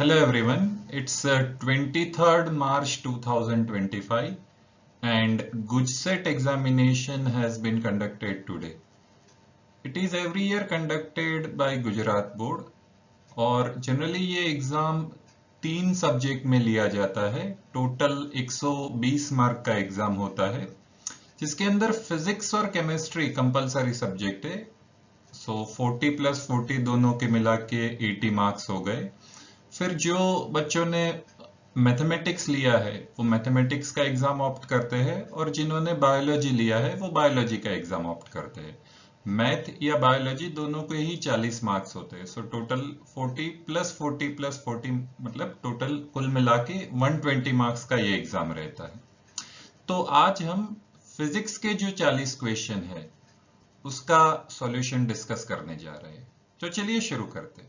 Hello everyone, it's 23rd March 2025 and GUJSET examination has been conducted today. It is every year conducted by Gujarat Board और generally ये exam 3 subject में लिया जाता है। Total 120 mark का exam होता है जिसके अंदर फिजिक्स और केमिस्ट्री कंपलसरी सब्जेक्ट है। सो 40 + 40 दोनों के मिला के 80 मार्क्स हो गए। फिर जो बच्चों ने मैथमेटिक्स लिया है वो मैथमेटिक्स का एग्जाम ऑप्ट करते हैं और जिन्होंने बायोलॉजी लिया है वो बायोलॉजी का एग्जाम ऑप्ट करते हैं। मैथ या बायोलॉजी दोनों के ही 40 मार्क्स होते हैं। सो टोटल 40 + 40 + 40 मतलब टोटल कुल मिला के 120 मार्क्स का ये एग्जाम रहता है। तो आज हम फिजिक्स के जो 40 क्वेश्चन है उसका सॉल्यूशन डिस्कस करने जा रहे हैं। तो चलिए शुरू करते हैं।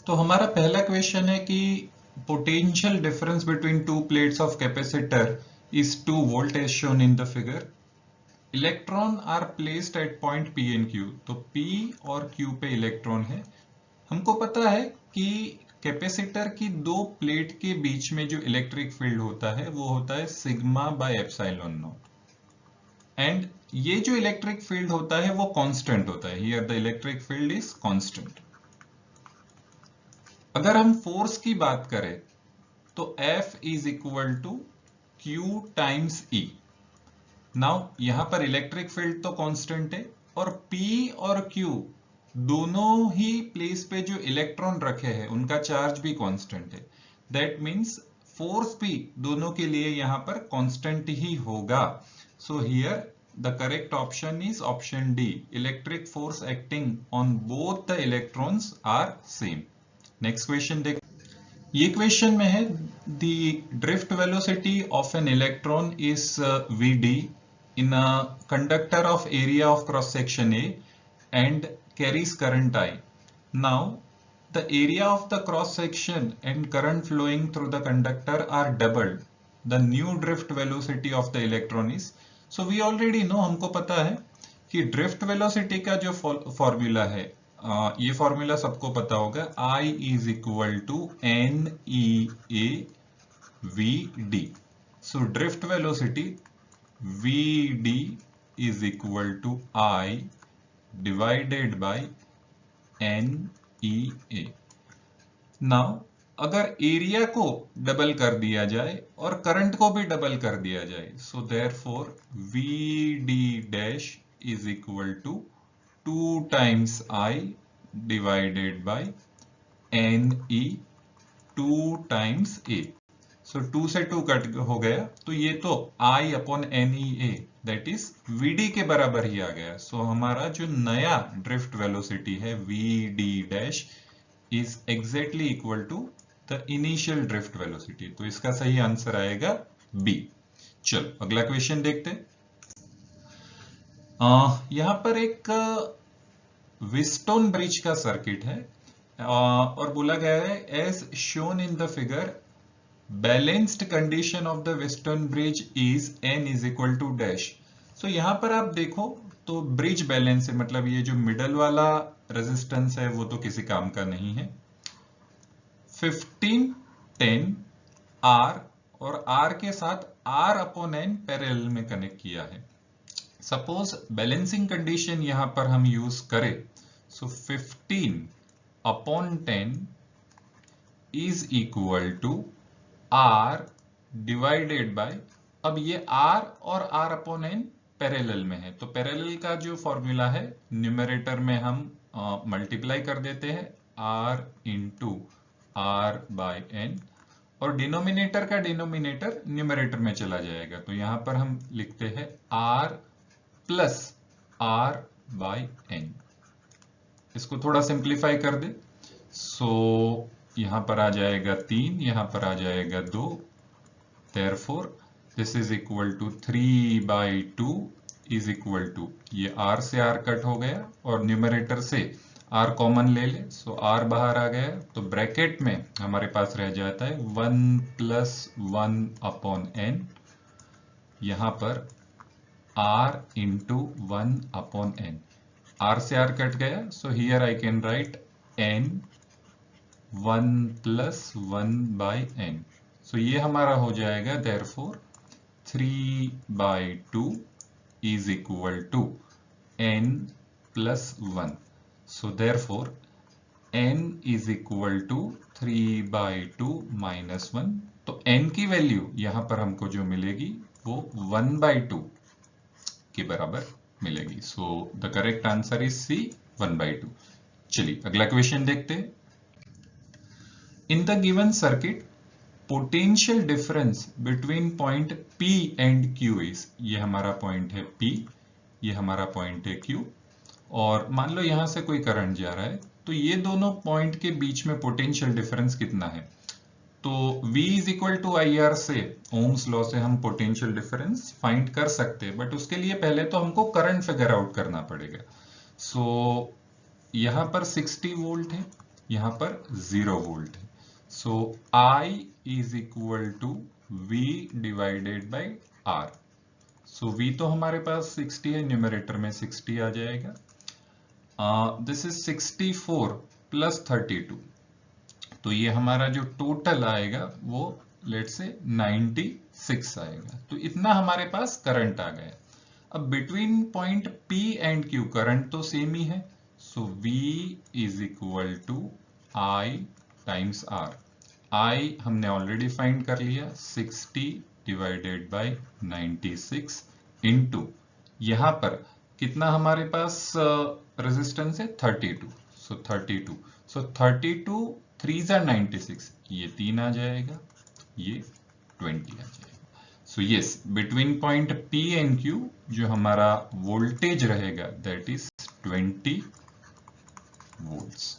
तो हमारा पहला क्वेश्चन है कि potential difference between two plates of capacitor is 2 volt as shown in the figure. Electron are placed at point P and Q। तो P और Q पे इलेक्ट्रॉन है। हमको पता है कि कैपेसिटर की दो प्लेट के बीच में जो इलेक्ट्रिक फील्ड होता है वो होता है σ/ε0 एंड ये जो इलेक्ट्रिक फील्ड होता है वो कांस्टेंट होता है। Here the electric field is constant. अगर हम फोर्स की बात करें तो F = Q × E। नाउ यहां पर इलेक्ट्रिक फील्ड तो कांस्टेंट है और P और Q दोनों ही प्लेस पे जो इलेक्ट्रॉन रखे हैं उनका चार्ज भी कांस्टेंट है। दैट मींस फोर्स भी दोनों के लिए यहां पर कांस्टेंट ही होगा। So here the correct option is option D. Electric force acting on both the electrons are same. Next question देख। ये क्वेश्चन में है the drift velocity of an electron is Vd in a conductor of area of cross section A and carries current I। Now the area of the cross section and current flowing through the conductor are doubled. The new drift velocity of the electron is. So we already know, हमको पता है कि drift velocity का जो formula है ये formula सबको पता होगा। I = NEA VD। So drift velocity VD = I divided by NEA। Now अगर एरिया को डबल कर दिया जाए और करंट को भी डबल कर दिया जाए, so therefore VD' = 2 × I divided by NE 2 × A। सो 2 से 2 कट हो गया तो ये तो I/NEA दैट इज VD के बराबर ही आ गया। सो हमारा जो नया ड्रिफ्ट वेलोसिटी है VD' is exactly equal to the initial drift velocity. तो इसका सही आंसर आएगा बी। चलो अगला क्वेश्चन देखते हैं। यहां पर एक व्हीटस्टोन ब्रिज का सर्किट है और बोला गया है as shown in the figure balanced condition of the Wheatstone bridge is N = dash. So यहां पर आप देखो तो ब्रिज बैलेंस है, मतलब ये जो मिडल वाला रेजिस्टेंस है वो तो किसी काम का नहीं है। 15 10 R और R के साथ R/N पैरेलल में कनेक्ट किया है। सपोज बैलेंसिंग कंडीशन यहां पर हम यूज करें, so 15/10 is equal to R divided by, अब ये R और R/N पैरेलल में है तो पैरेलल का जो फॉर्मूला है न्यूमरेटर में हम मल्टीप्लाई कर देते हैं R × R/N और डिनोमिनेटर का डिनोमिनेटर न्यूमरेटर में चला जाएगा। तो यहां पर हम लिखते हैं R + R/N। इसको थोड़ा सिंप्लीफाई कर दे, सो यहां पर आ जाएगा 3, यहां पर आ जाएगा 2। Therefore this is equal to 3/2 is equal to, ये R से R कट हो गया और न्यूमरेटर से R कॉमन ले ले, सो R बाहर आ गया तो ब्रैकेट में हमारे पास रह जाता है 1 + 1/n। यहां पर R × 1/n। R से R कट गया, so here I can right n 1 plus 1 by n। सो ये हमारा हो जाएगा therefore 3/2 is equal to n plus 1। So therefore n is equal to 3/2 minus 1। तो n की वैल्यू यहां पर हमको जो मिलेगी वो 1/2 के बराबर मिलेगी। So the correct answer is C 1/2। चलिए अगला क्वेश्चन देखते हैं। In the given circuit potential difference between point P and Q is, ये हमारा पॉइंट है P, ये हमारा पॉइंट है Q, और मान लो यहां से कोई करंट जा रहा है, तो ये दोनों पॉइंट के बीच में पोटेंशियल डिफरेंस कितना है। तो V is equal to IR से, ओम्स लॉ से हम पोटेंशियल डिफरेंस फाइंड कर सकते हैं, बट उसके लिए पहले तो हमको करंट फिगर आउट करना पड़ेगा। सो यहां पर 60 वोल्ट है, यहां पर 0 वोल्ट है। सो I is equal to V divided by R। So V तो हमारे पास 60 है, न्यूमरेटर में 60 आ जाएगा। दिस इज 64 प्लस 32, तो ये हमारा जो टोटल आएगा वो लेट से 96 आएगा। तो इतना हमारे पास करंट आ गया। अब between point P and Q current तो सेम ही है, so V is equal to I times R। I हमने ऑलरेडी फाइंड कर लिया, 60 डिवाइडेड बाय 96 इंटू यहां पर कितना हमारे पास रेजिस्टेंस है 32। सो 32, सो 32 3 जा 96, ये 3 आ जाएगा, ये 20 आ जाएगा। So yes, between point P and Q जो हमारा वोल्टेज रहेगा that is 20 volts.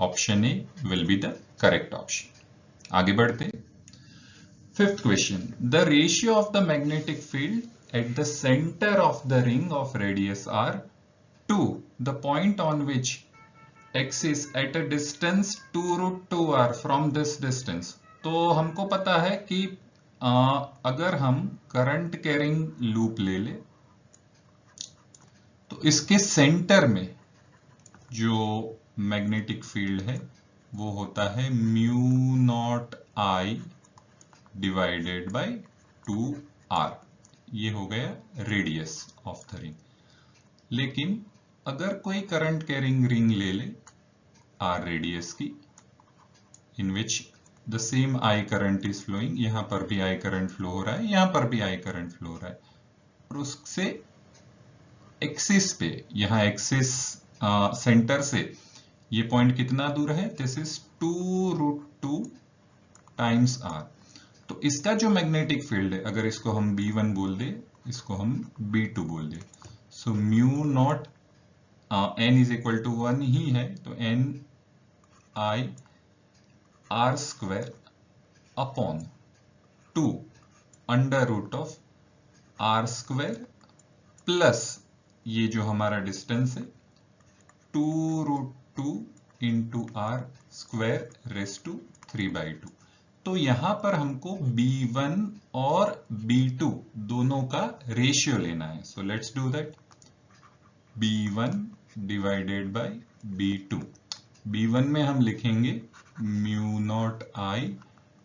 Option A will be the correct option. आगे बढ़ते। Fifth question, the ratio of the magnetic field at the centre of the ring of radius R to the point on which X is at a distance 2√2R from this distance। तो हमको पता है कि अगर हम current carrying loop ले ले तो इसके सेंटर में जो मैग्नेटिक फील्ड है वो होता है mu not I divided by 2R। ये हो गया रेडियस ऑफ द रिंग। लेकिन अगर कोई करंट कैरिंग रिंग ले ले R रेडियस की, in which the same I current is flowing, यहां पर भी I करंट फ्लो हो रहा है, यहां पर भी I करंट फ्लो हो रहा है, और उससे एक्सिस पे, यहां एक्सिस सेंटर से ये पॉइंट कितना दूर है, दिस इज 2√2 टाइम्स R। तो इसका जो मैग्नेटिक फील्ड है, अगर इसको हम B1 बोल दे, इसको हम B2 बोल दे, so mu not n is equal to 1 ही है, तो n I R square upon 2 under root of R square plus ये जो हमारा डिस्टेंस है 2√2 into R square raise to 3/2। तो यहां पर हमको B1 और B2 दोनों का रेशियो लेना है। So let's do that. B1 divided by B2। B1 में हम लिखेंगे mu naught I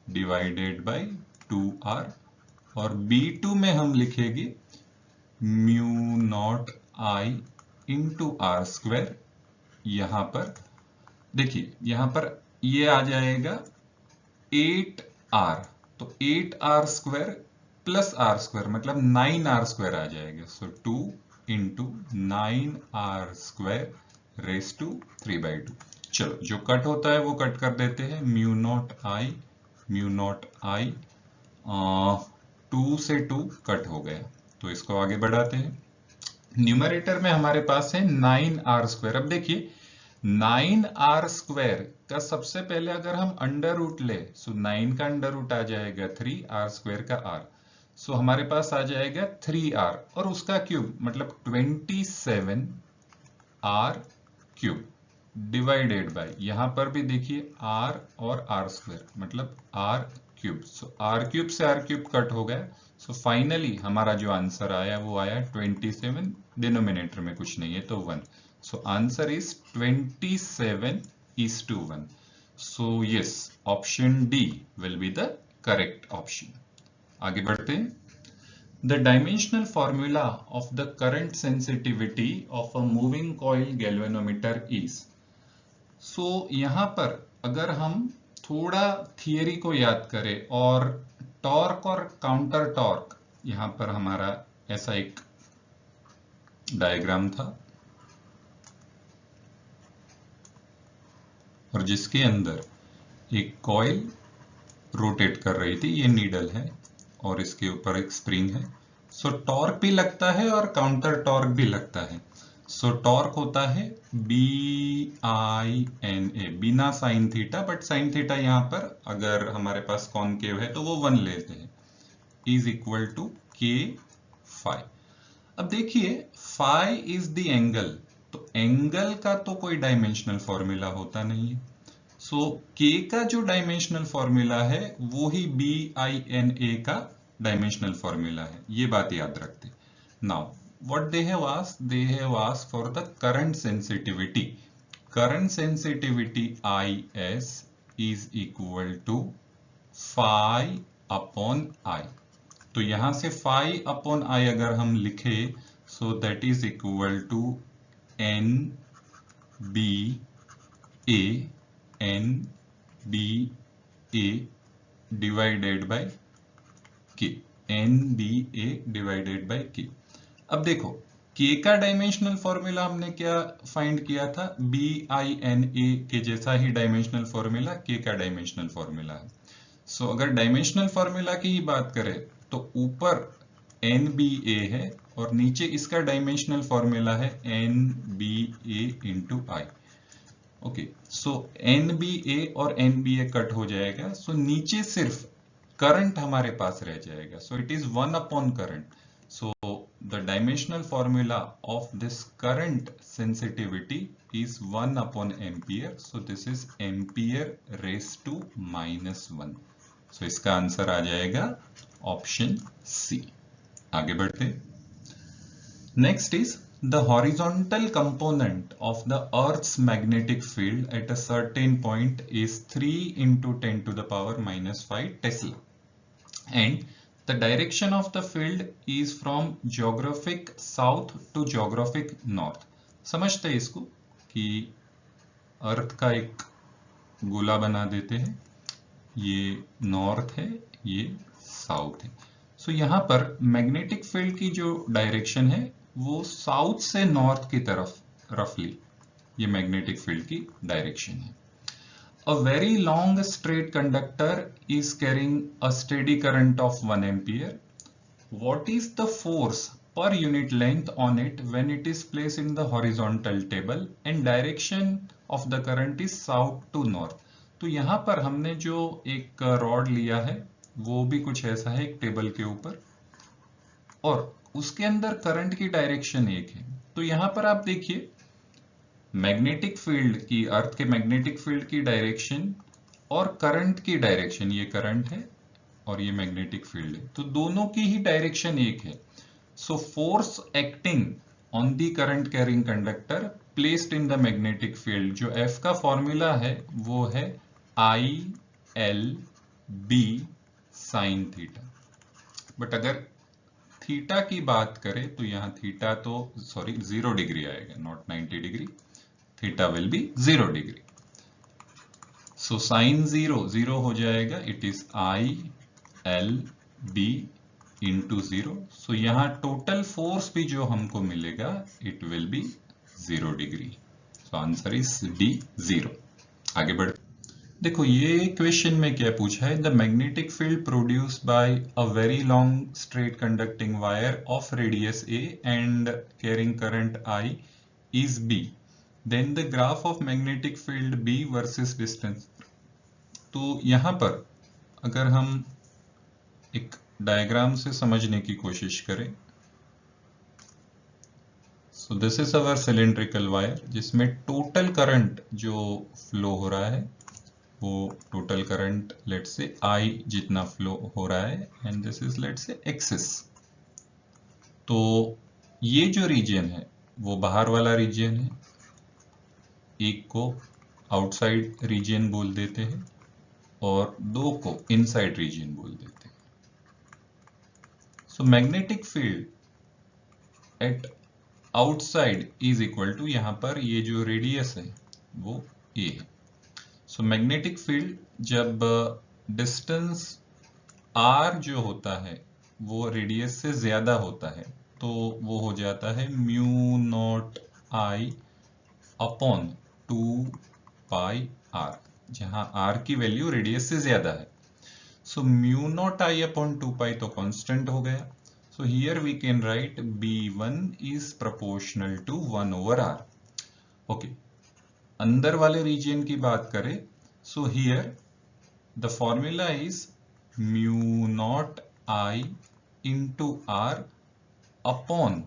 divided by 2R, और B2 में हम लिखेंगे mu naught I into R square. यहां पर देखिए, यहां पर ये आ जाएगा 8R, तो 8R square plus R square मतलब 9R स्क्वायर आ जाएगा। So 2 into 9R square raise to 3/2। चलो, जो कट होता है वो कट कर देते हैं। म्यू नॉट I 2 से 2 कट हो गया, तो इसको आगे बढ़ाते हैं। न्यूमरेटर में हमारे पास है 9R स्क्वायर। अब देखिए 9R स्क्वायर का सबसे पहले अगर हम अंडर रूट ले, सो 9 का अंडर रूट आ जाएगा 3, R स्क्वायर का R, सो हमारे पास आ जाएगा 3R, और उसका क्यूब मतलब 27R क्यूब डिवाइडेड बाय, यहां पर भी देखिए R और R स्क्वायर मतलब R क्यूब। सो R क्यूब से R क्यूब कट हो गया। सो फाइनली हमारा जो आंसर आया वो आया 27, डिनोमिनेटर में कुछ नहीं है तो 1। So answer is 27 is to 1. So yes, option D will be the correct option. आगे बढ़ते हैं. The dimensional formula of the current sensitivity of a moving coil galvanometer is. So यहाँ पर अगर हम थोड़ा थियरी को याद करें और टॉर्क और काउंटर टॉर्क, यहाँ पर हमारा ऐसा एक डायग्राम था और जिसके अंदर एक कॉइल रोटेट कर रही थी, ये नीडल है और इसके ऊपर एक स्प्रिंग है. सो टॉर्क भी लगता है और काउंटर टॉर्क भी लगता है. सो टॉर्क होता है BINA, बिना sine theta, but sine theta यहाँ पर अगर हमारे पास कॉनकेव है तो वो 1 लेते हैं, is equal to K phi. अब देखिए फाई इज द एंगल, तो एंगल का तो कोई डायमेंशनल फॉर्मूला होता नहीं है. सो K का जो डायमेंशनल फॉर्मूला है वो ही BINA का डायमेंशनल फॉर्मूला है. ये बात याद रखते. Now what they have asked for the current sensitivity. Current sensitivity IS is equal to phi upon I. तो यहां से phi upon I अगर हम लिखे, so that is equal to NBA divided by K. NBA divided by K. अब देखो K का dimensional formula हमने क्या फाइंड किया था, BINA के जैसा ही डायमेंशनल फॉर्मूला K का डायमेंशनल फॉर्मूला है. सो अगर डायमेंशनल फॉर्मूला की ही बात करें तो ऊपर NBA है और नीचे इसका डायमेंशनल फॉर्मूला है NBA into I. Okay, so NBA और NBA कट हो जाएगा. सो नीचे सिर्फ करंट हमारे पास रह जाएगा. So it is 1 upon current. So the dimensional formula of this current sensitivity is 1 upon ampere. So this is ampere raised to -1. So इसका answer आ जाएगा ऑप्शन C. आगे बढ़ते. Next is the horizontal component of the Earth's magnetic field at a certain point is 3 into 10 to the power -5 Tesla. And the direction of the field is from geographic south to geographic north. समझते हैं इसको कि अर्थ का एक गोला बना देते हैं, ये नॉर्थ है, ये साउथ है. सो यहाँ पर मैग्नेटिक फील्ड की जो डायरेक्शन है वो साउथ से नॉर्थ की तरफ रफली ये मैग्नेटिक फील्ड की डायरेक्शन है. A very long straight conductor is carrying a steady current of 1 ampere. What is the force per unit length on it when it is placed in the horizontal table and direction of the current is south to north? तो यहाँ पर हमने जो एक rod लिया है वो भी कुछ ऐसा है एक टेबल के ऊपर और उसके अंदर करंट की डायरेक्शन एक है. तो यहाँ पर आप देखिए मैग्नेटिक फील्ड की, अर्थ के मैग्नेटिक फील्ड की डायरेक्शन और करंट की डायरेक्शन, ये करंट है और ये मैग्नेटिक फील्ड है, तो दोनों की ही डायरेक्शन एक है. So force acting on the current carrying conductor placed in the magnetic field, जो F का फॉर्मूला है वो है ILB साइन थीटा. बट अगर थीटा की बात करें तो यहाँ थीटा तो 0 डिग्री आएगा, not 90 degree. Theta will be 0 degree. So sine 0 हो जाएगा, इट इज ILB इंटू 0. सो यहाँ टोटल फोर्स भी जो हमको मिलेगा it will be 0 degree. So answer is D 0. आगे बढ़. देखो ये क्वेश्चन में क्या पूछा है, the magnetic field produced by a very long straight conducting wire of radius A and carrying current I is B. Then the graph of magnetic field B versus distance. तो यहां पर अगर हम एक डायग्राम से समझने की कोशिश करें, सो this is our cylindrical wire जिसमें टोटल करंट जो फ्लो हो रहा है वो टोटल करंट लेट से I जितना फ्लो हो रहा है एंड दिस इज लेट से एक्सिस. तो ये जो रीजन है वो बाहर वाला रीजन है. एक को आउटसाइड रीजन बोल देते हैं और 2 को इनसाइड रीजन बोल देते हैं। So magnetic field at outside is equal to, यहां पर ये जो रेडियस है वो ए है। सो मैग्नेटिक फील्ड जब डिस्टेंस आर जो होता है वो रेडियस से ज्यादा होता है तो वो हो जाता है mu not I upon 2 pi R, जहां आर की वैल्यू रेडियस से ज्यादा है। So mu not I upon 2 pi तो कांस्टेंट हो गया। So here we can write B1 is proportional to 1 over R. Okay. अंदर वाले रीजन की बात करें, so here the formula is mu naught I into R upon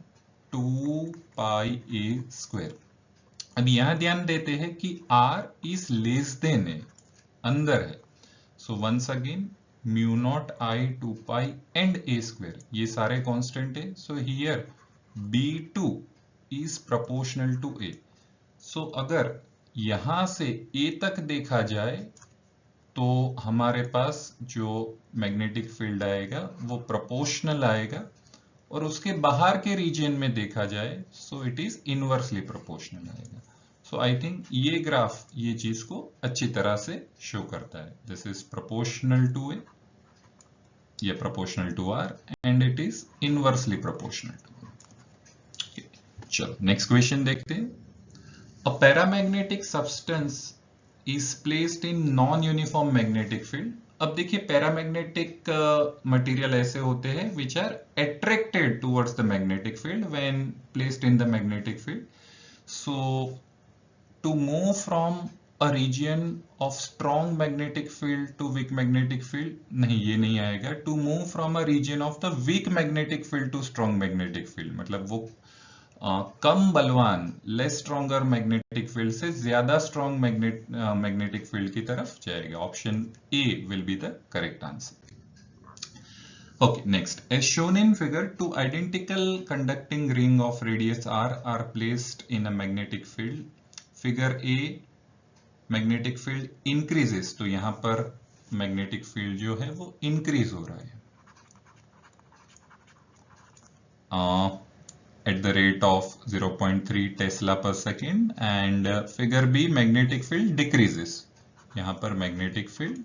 2 pi A square. अब यहां ध्यान देते हैं कि R is less than A, अंदर है। So once again mu not I 2 pi and A square, ये सारे कांस्टेंट है। So here B2 is proportional to A. So अगर यहां से ए तक देखा जाए तो हमारे पास जो मैग्नेटिक फील्ड आएगा वो प्रोपोर्शनल आएगा, और उसके बाहर के रीजन में देखा जाए so it is inversely proportional आएगा। सो आई थिंक ये ग्राफ ये चीज को अच्छी तरह से शो करता है। This is proportional to A, ये proportional to R and it is inversely proportional to. चलो नेक्स्ट क्वेश्चन देखते हैं। A paramagnetic substance is placed in non uniform magnetic field. अब देखिए पैरामैग्नेटिक मटेरियल ऐसे होते हैं which are attracted towards the magnetic field when placed in the magnetic field. So to move from a region of strong magnetic field to weak magnetic field, नहीं ये नहीं आएगा। to move from a region of the weak magnetic field to strong magnetic field, मतलब वो कम बलवान less stronger magnetic field से ज्यादा strong magnetic field की तरफ जाएगा। Option A will be the correct answer. Okay, next, as shown in figure, two identical conducting ring of radius r are placed in a magnetic field. Figure A, magnetic field increases, तो यहां पर magnetic field जो है वो increase हो रहा है at the rate of 0.3 tesla per second. And figure B magnetic field decreases, यहां पर मैग्नेटिक फील्ड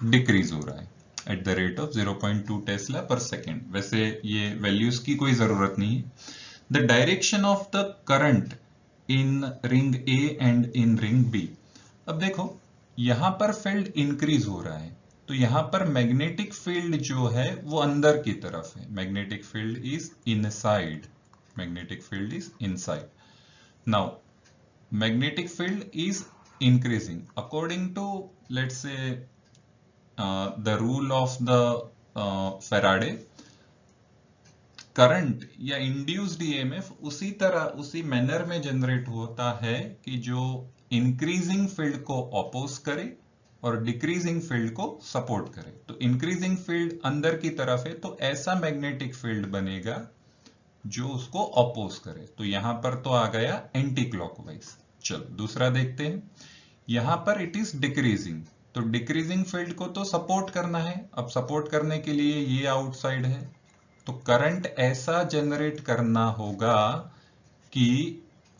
डिक्रीज हो रहा है at the rate of 0.2 tesla per second. वैसे ये वैल्यूज की कोई जरूरत नहीं है। The direction of the current in ring A and in ring B. अब देखो यहां पर फील्ड इंक्रीज हो रहा है तो यहां पर मैग्नेटिक फील्ड जो है वो अंदर की तरफ है। Magnetic field is inside, magnetic field is inside. Now magnetic field is increasing according to let's say the rule of the Faraday. Current या इंड्यूस्ड ईएमएफ उसी तरह उसी मैनर में जनरेट होता है कि जो इंक्रीजिंग फील्ड को अपोज करे और डिक्रीजिंग फील्ड को सपोर्ट करे। तो इंक्रीजिंग फील्ड अंदर की तरफ है तो ऐसा मैग्नेटिक फील्ड बनेगा जो उसको अपोज करे। तो यहां पर तो आ गया एंटी क्लॉकवाइज। चलो दूसरा देखते हैं। यहां पर इट इज डिक्रीजिंग, तो डिक्रीजिंग फील्ड को तो सपोर्ट करना है। अब सपोर्ट करने के लिए ये आउटसाइड है तो करंट ऐसा जनरेट करना होगा कि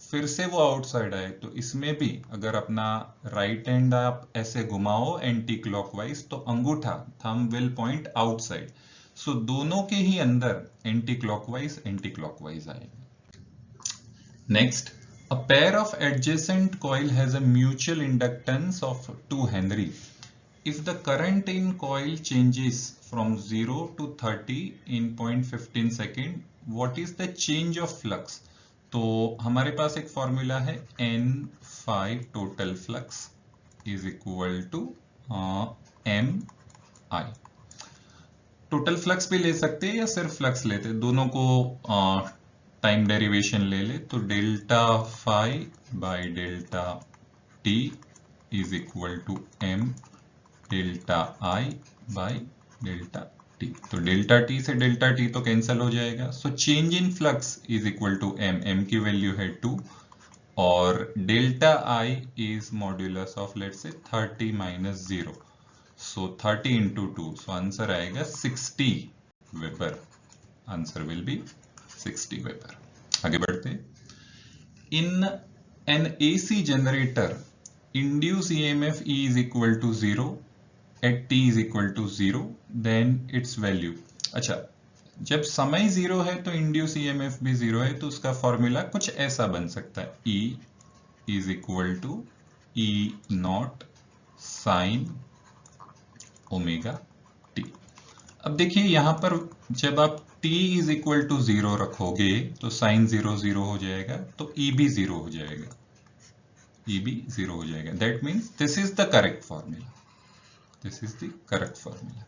फिर से वो आउटसाइड आए। तो इसमें भी अगर अपना राइट हैंड आप ऐसे घुमाओ एंटी क्लॉकवाइज तो अंगूठा थंब विल पॉइंट आउटसाइड। सो दोनों के ही अंदर एंटी क्लॉकवाइज आएगा। Next, a pair of adjacent coil has a mutual inductance of 2 Henry. If the current in coil changes from 0 to 30 in 0.15 second, what is the change of flux? तो हमारे पास एक formula है N total flux is equal to MI। Total flux भी ले सकते हैं या सिर्फ फ्लक्स लेते, दोनों को टाइम डेरिवेशन ले ले तो delta phi by delta T is equal to M delta I by delta T. तो डेल्टा टी से डेल्टा टी तो कैंसिल हो जाएगा। So change in flux is equal to M, M की वैल्यू है 2 और delta I is modulus of let's say 30 minus 0, so 30 into 2, so answer आएगा 60 weber. Answer will be 60 weber. आगे बढ़ते। In N AC generator induce EMF E is equal to 0 at t is equal to 0, then its value। अच्छा, जब समय 0 है तो induce EMF भी 0 है, तो उसका फॉर्मूला कुछ ऐसा बन सकता है, E is equal to E not sine omega t। अब देखिए यहां पर जब आप t is equal to 0 रखोगे तो साइन 0 0 हो जाएगा, तो E भी 0 हो जाएगा, E भी 0 हो जाएगा। That means this is the correct formula, this is the correct formula.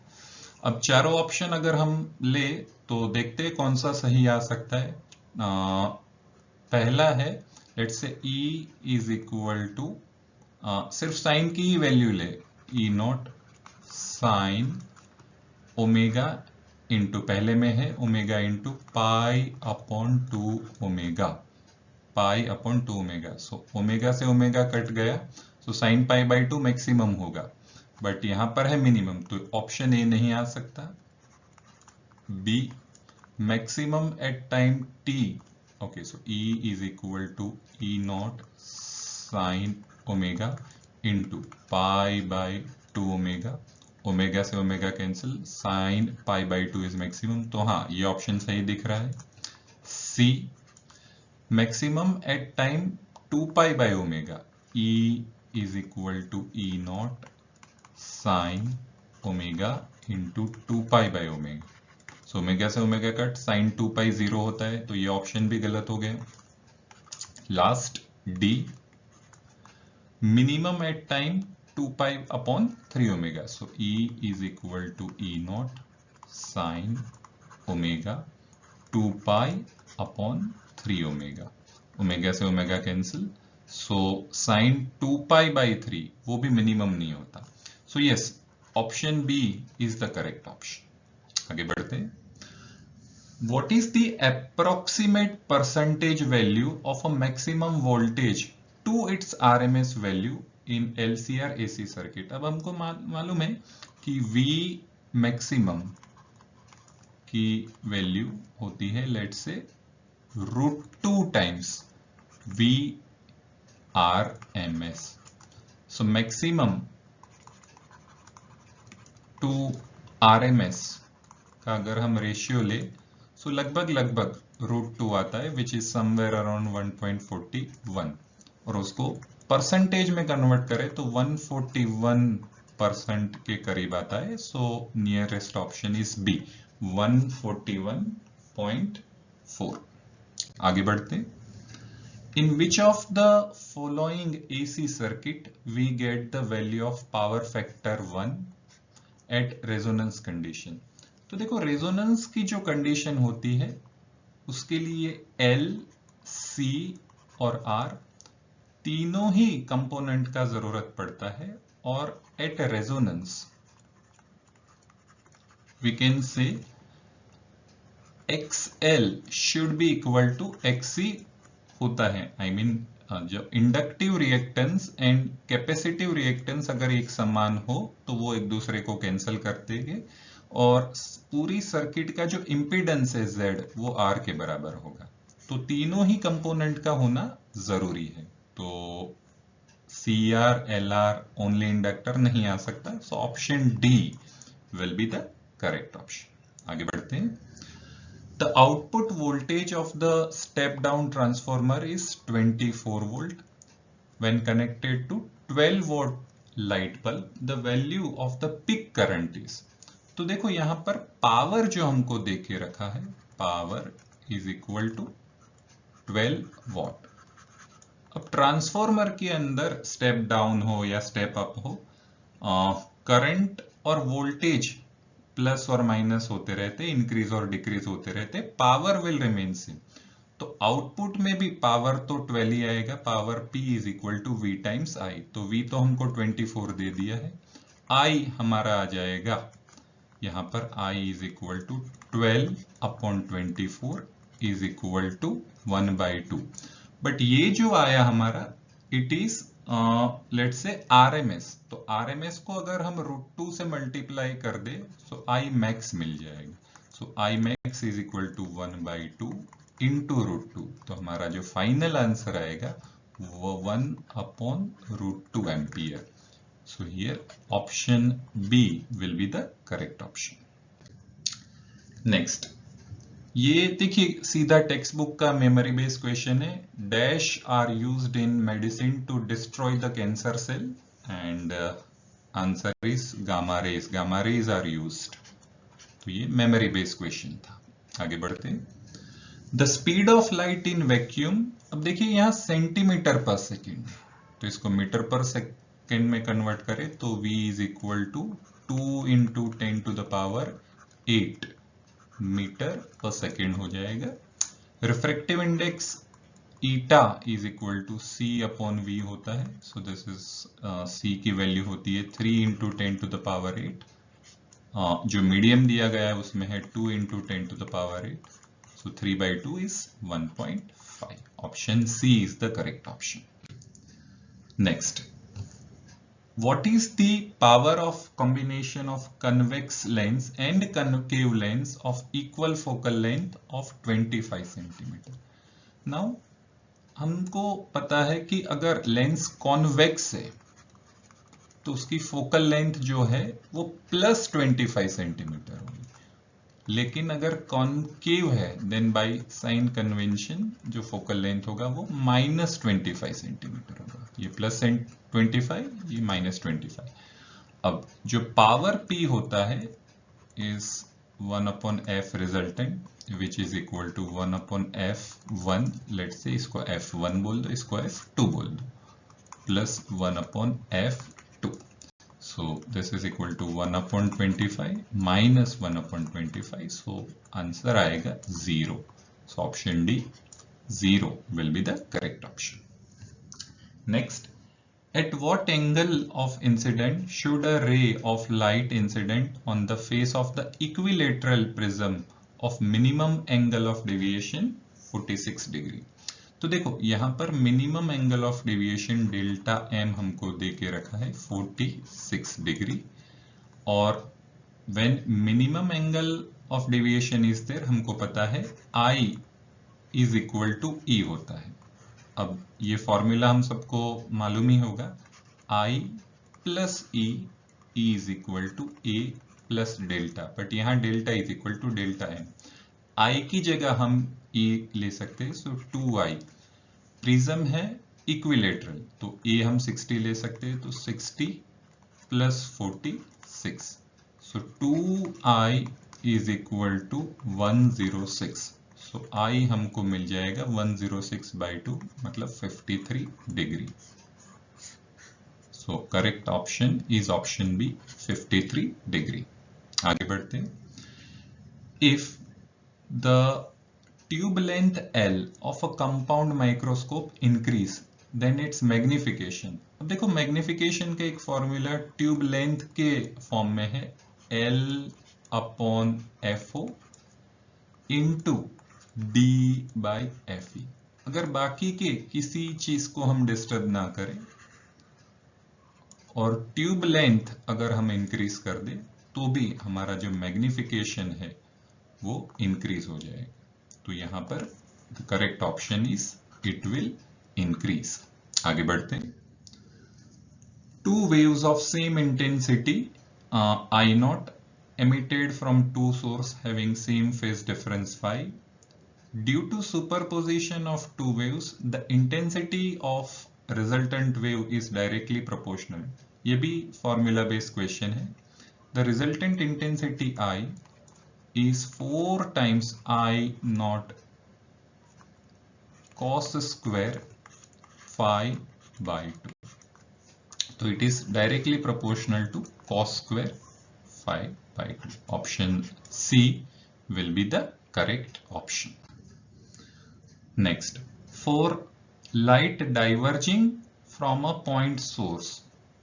अब चारों ऑप्शन अगर हम ले तो देखते हैं कौन सा सही आ सकता है। पहला है let's say E is equal to, सिर्फ साइन की ही वैल्यू ले, E not sine omega into, पहले में है omega into pi upon 2 omega, pi upon 2 omega. So omega से ओमेगा कट गया, so sine pi by 2 maximum होगा, बट यहां पर है मिनिमम, तो ऑप्शन ए नहीं आ सकता। B maximum at time T, okay, so E is equal to E not sine omega into pi by 2 omega, omega से omega cancel, sine pi by 2 is maximum, तो हाँ ये ऑप्शन सही दिख रहा है। C maximum at time 2 pi by omega, E is equal to E not sine omega into 2 pi by omega, so omega से omega cut, sine 2 पाई 0 होता है, तो ये ऑप्शन भी गलत हो गया। Last D minimum at time 2 pi upon 3 omega, so E is equal to E not sine omega 2 pi upon 3 omega, omega से omega cancel, so sine 2 pi by 3 वो भी मिनिमम नहीं होता। So yes, option B is the correct option. आगे बढ़ते हैं। What is the approximate percentage value of a maximum voltage to its RMS value in LCR AC circuit. अब हमको मालूम है कि V मैक्सिमम की वैल्यू होती है let's say √2 times V RMS। So maximum to RMS का अगर हम रेशियो ले, सो लगभग √2 आता है, विच इज समवेयर अराउंड 1.41, और उसको परसेंटेज में कन्वर्ट करें तो 141% के करीब आता है। सो नियरेस्ट ऑप्शन इज बी, 141.4। आगे बढ़ते। In which of the following AC circuit we get the value of power factor 1 at resonance condition? तो देखो रेजोनेंस की जो कंडीशन होती है उसके लिए L, C और R तीनों ही कंपोनेंट का जरूरत पड़ता है, और at resonance we can say XL should be equal to XC होता है। आई मीन जो inductive reactance and capacitive reactance अगर एक समान हो तो वो एक दूसरे को कैंसिल कर देंगे, और पूरी सर्किट का जो इंपीडेंस है Z वो R के बराबर होगा। तो तीनों ही कंपोनेंट का होना जरूरी है, तो CR LR ओनली इंडक्टर नहीं आ सकता। So option D will be the correct option. आगे बढ़ते हैं। The output voltage of the step down transformer is 24 volt. When connected to 12 watt light bulb, the value of the peak current is। तो देखो यहां पर power जो हमको दे के रखा है, power is equal to 12 watt. अब ट्रांसफॉर्मर के अंदर स्टेप डाउन हो या स्टेप अप हो, करंट और वोल्टेज प्लस और माइनस होते रहते, इंक्रीज और डिक्रीज होते रहते, पावर विल रिमेन सेम। तो आउटपुट में भी पावर तो 12 ही आएगा, power P is equal to V times I। तो V तो हमको 24 दे दिया है, I हमारा आ जाएगा यहां पर I is equal to 12 upon 24 is equal to 1/2। But ये जो आया हमारा it is let's say RMS, तो RMS को अगर हम √2 से मल्टीप्लाई कर दे सो I max मिल जाएगा. So I max is equal to 1/2 into √2. तो हमारा जो फाइनल आंसर आएगा वो 1/√2 ampere. So here option B will be the correct option. Next, ये देखिए सीधा टेक्स्ट बुक का मेमोरी बेस्ड क्वेश्चन है. Dash are used in medicine to destroy the cancer cell and answer is gamma rays. Gamma rays are used. तो ये memory based question था. आगे बढ़ते हैं. The speed of light in vacuum. अब देखिए यहाँ सेंटीमीटर पर सेकेंड, तो इसको मीटर पर सेकेंड में कन्वर्ट करें तो v is equal to 2 into 10 to the power 8 metre पर सेकेंड हो जाएगा. Refractive index eta is equal to c upon v होता है. सो दिस इज c की वैल्यू होती है 3 इंटू 10 टू द पावर 8. जो मीडियम दिया गया है उसमें है 2 into 10 to the power 8. So 3/2 is 1.5. Option C is the correct option. Next, what is the power of combination of convex lens and concave lens of equal focal length of 25 centimeter? Now, हमको पता है कि अगर lens convex है तो उसकी focal length जो है वो +25 सेंटीमीटर होगी. लेकिन अगर कॉन्केव है देन बाय साइन कन्वेंशन जो फोकल लेंथ होगा वो -25 सेंटीमीटर होगा. ये +25, ये -25. अब जो पावर P होता है is 1/f resultant which is equal to 1/f1. Let's say इसको f1 बोल दो, इसको f2 बोल दो, plus 1/f2. So this is equal to 1/25 minus 1/25. So answer आएगा 0. So option D, 0 will be the correct option. Next, at what angle of incident should a ray of light incident on the face of the equilateral prism of minimum angle of deviation 46 degree? तो देखो यहां पर minimum angle of deviation delta M हमको दे के रखा है 46 डिग्री. और when minimum angle of deviation is there हमको पता है I is equal to E होता है. अब ये फॉर्मूला हम सबको मालूम ही होगा, I plus E is equal to A plus delta. But यहाँ delta is equal to delta M. I की जगह हम E ले सकते हैं. So 2I. प्रिज्म है इक्विलेटरल तो A हम 60 ले सकते हैं, तो 60 plus 46. So 2I is equal to 106. So I हमको मिल जाएगा 106/2 मतलब 53 degree. So correct option is option B 53 degree. आगे बढ़ते हैं. If the tube length L of a compound microscope increase then its magnification. अब देखो मैग्निफिकेशन का एक फॉर्मूला ट्यूब लेंथ के फॉर्म में है L/FO इंटू D/FE. अगर बाकी के किसी चीज को हम डिस्टर्ब ना करें और ट्यूब लेंथ अगर हम इंक्रीज कर दें तो भी हमारा जो मैग्निफिकेशन है वो इंक्रीज हो जाएगा. तो यहां पर correct option is it will increase. आगे बढ़ते हैं. Two waves of same intensity I0 emitted from two sources having same phase difference phi. Due to superposition of two waves, the intensity of resultant wave is directly proportional. ये भी formula based question है. The resultant intensity I is 4 times I0 cos square phi/2. So it is directly proportional to cos square phi/2. Option C will be the correct option. Next, for light diverging from a point source,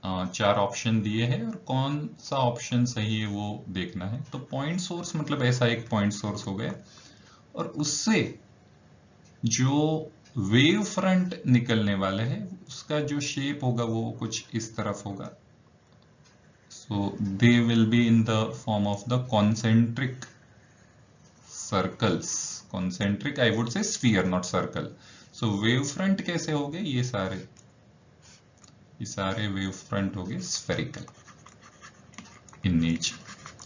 4 option दिए हैं और कौन सा option सही है वो देखना है. तो पॉइंट सोर्स मतलब ऐसा एक पॉइंट सोर्स हो गया और उससे जो वेव फ्रंट निकलने वाले हैं, उसका जो शेप होगा वो कुछ इस तरफ होगा. So they will be in the form of the concentric circles. Concentric, I would say sphere, not circle. So wave front कैसे हो गए? ये सारे wave front हो गए spherical in nature.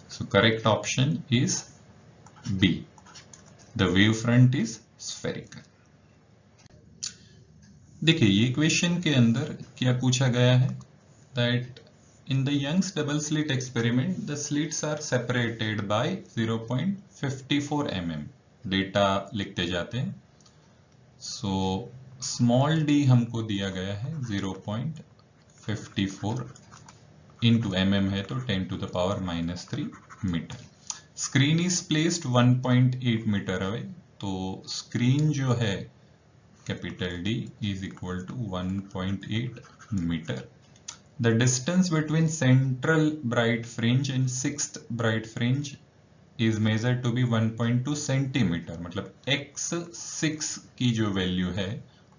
So correct option is B. The wave front is spherical. देखिए ये question के अंदर क्या पूछा गया है, that in the Young's double slit experiment, the slits are separated by 0.54 mm. Data लिखते जाते हैं. So small d हमको दिया गया है 0.54 into mm है तो 10 to the power -3 metre. Screen is placed 1.8 metre away, तो screen जो है capital D is equal to 1.8 metre. The distance between central bright fringe and sixth bright fringe is measured to be 1.2 centimeter. मतलब x6 की जो value है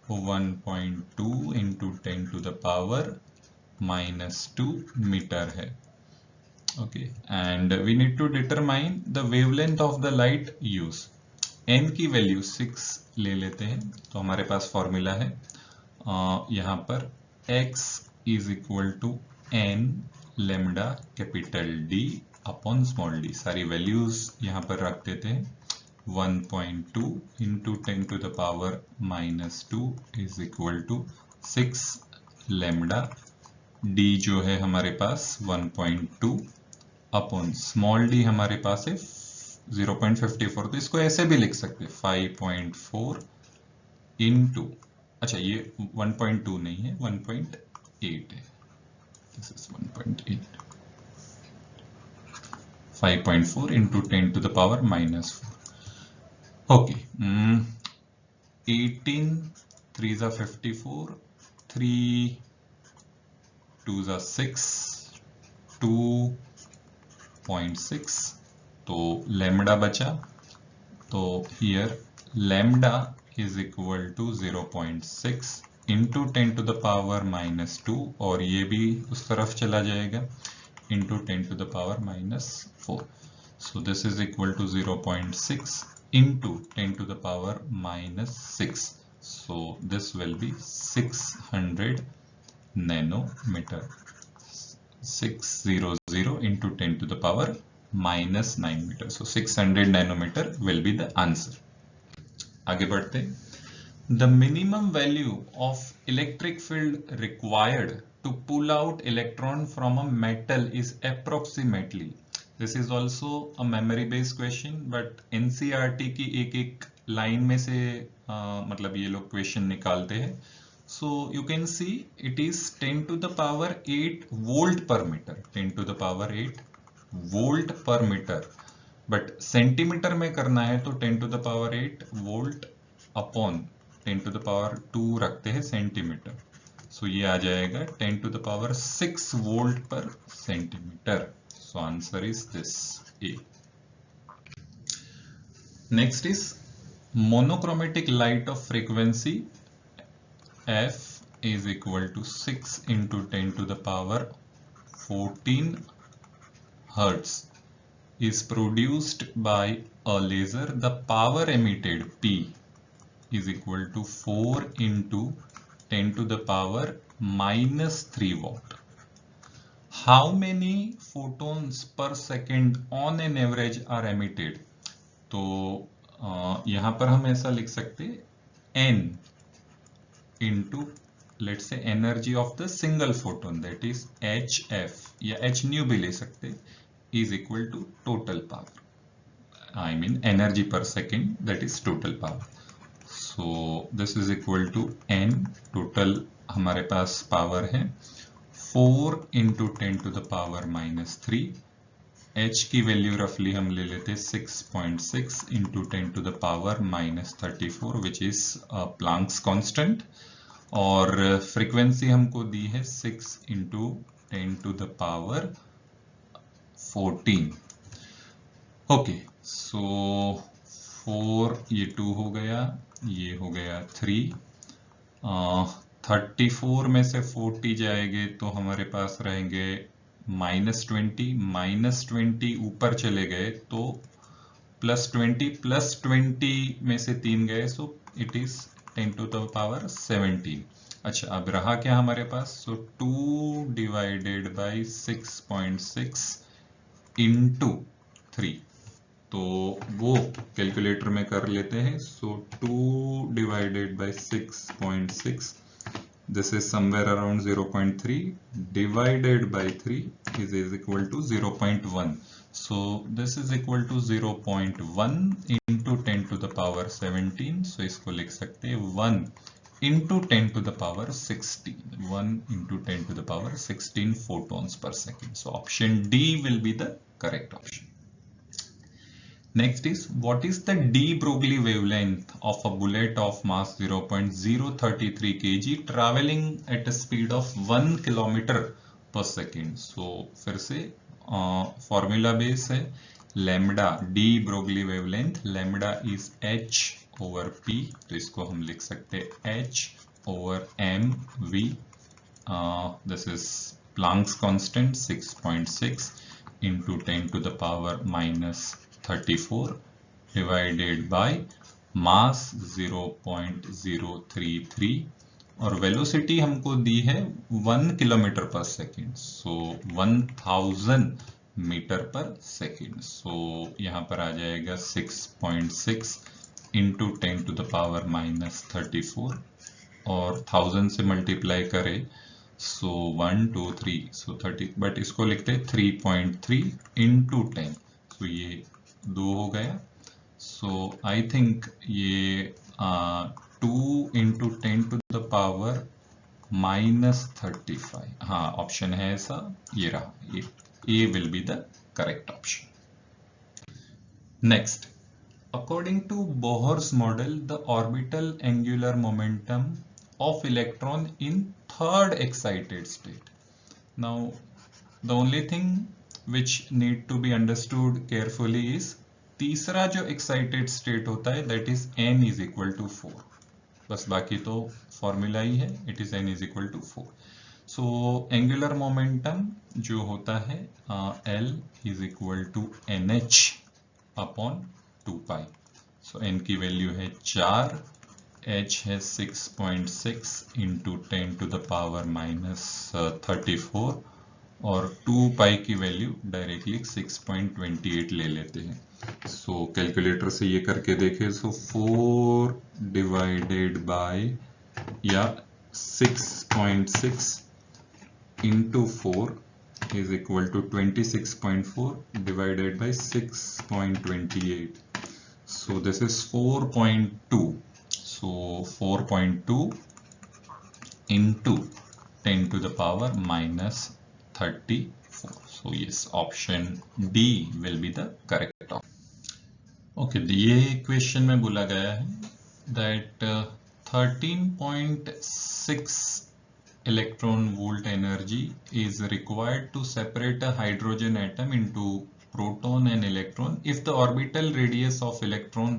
वो 1.2 into 10 to the power -2 metre है. Okay, and we need to determine the wavelength of the light used. n की value 6 ले लेते हैं, तो हमारे पास फॉर्मूला है यहाँ पर x is equal to n lambda capital D upon small d. सारी वैल्यूज यहाँ पर रख देते हैं. 1.2 into 10 to the power -2 is equal to 6 lambda d जो है हमारे पास 1.2 upon small d हमारे पास है 0.54. तो इसको ऐसे भी लिख सकते हैं 5.4 into, अच्छा ये 1.2 नहीं है 1.8 है. This is 1.8. 5.4 into 10 to the power -4. Okay. 18 3s are 54. 3 2s are 6. 2.6. तो lambda बचा. तो here lambda is equal to 0.6 into 10 to the power -2, और ये भी उस तरफ चला जाएगा into 10 to the power -4. So this is equal to 0.6 into 10 to the power -6. So this will be 600 nanometer. 600 into 10 to the power -9 meter. So 600 nanometer will be the answer. आगे बढ़ते. The minimum value of electric field required to pull out electron from a metal is approximately. This is also a memory based question, but NCERT की एक line में से मतलब ये लोग question निकालते हैं. So you can see it is 10 to the power 8 volt per meter. 10 to the power 8 volt per meter. But centimetre में करना है तो 10 to the power 8 volt upon 10 to the power 2 रखते हैं सेंटीमीटर. सो ये आ जाएगा 10 to the power 6 volt per centimeter. So answer is this, A. Next is monochromatic light of frequency f is equal to 6 into 10 to the power 14 hertz is produced by a laser. The power emitted P is equal to 4 into 10 to the power -3 watt. How many photons per second on an average are emitted? तो यहाँ पर हम ऐसा लिख सकते हैं n into let's say energy of the single photon, that is hf या h nu भी ले सकते, is equal to total power. I mean energy per second, that is total power. So this is equal to n, total हमारे पास power है 4 into 10 to the power -3. h की value रफली हम ले लेते 6.6 into 10 to the power -34, which is Planck's constant. और frequency हमको दी है 6 into 10 to the power 14. Okay, सो 4 ये 2 हो गया, ये हो गया 3। 34 में से 40 जाएंगे तो हमारे पास रहेंगे -20, -20 ऊपर चले गए तो +20, +20 में से 3 गए, सो इट इज 10⁻17। अच्छा, अब रहा क्या हमारे पास, सो 2 डिवाइडेड बाई 6.6 इंटू 3, तो वो कैलकुलेटर में कर लेते हैं। सो 2 divided by 6.6, this is somewhere around 0.3 divided by 3 is equal to 0.1. So this is equal to 0.1 into 10 to the power 17. So इसको लिख सकते हैं 1 into 10 to the power 16. 1 into 10 to the power 16 photons per second. So option D will be the correct option. Next is, what is the de Broglie wavelength of a bullet of mass 0.033 kg traveling at a speed of 1 kilometer per second? So फिर से formula base है lambda, de Broglie wavelength, lambda is h over p, तो इसको हम लिख सकते हैं h over m v, this is Planck's constant 6.6 into 10 to the power -34 divided by mass 0.033 और वेलोसिटी हमको दी है 1 किलोमीटर पर सेकेंड, सो 1000 मीटर पर सेकेंड। सो यहाँ पर आ जाएगा 6.6 into 10 to the power -34 और 1000 से मल्टीप्लाई करें, सो 1 2 3, सो 30, बट इसको लिखते हैं 3.3 into 10, सो ये 2 हो गया। सो आई थिंक ये 2 into 10 to the power -35, हाँ ऑप्शन है ऐसा, ये रहा, ये A will be the correct option. Next, according to Bohr's model, the orbital angular momentum of electron in third excited state. Now, the only thing which need to be understood carefully is तीसरा जो excited state होता है that is n is equal to 4, बस बाकी तो formula ही है, it is n is equal to 4. So angular momentum जो होता है L is equal to NH upon 2 pi. So n की वैल्यू है 4, h है 6.6 into 10 to the power -34 और 2 पाई की वैल्यू डायरेक्टली 6.28 ले लेते हैं। सो कैलकुलेटर से ये करके देखें, सो 4 डिवाइडेड बाय या 6.6 into 4 is equal to 26.4 divided by 6.28. So this is 4.2. So 4.2 into 10 to the power -34. So yes, option D will be the correct option. Okay, ये क्वेश्चन में बोला गया है that 13.6 electron volt energy is required to separate a hydrogen atom into proton and electron if the orbital radius of electron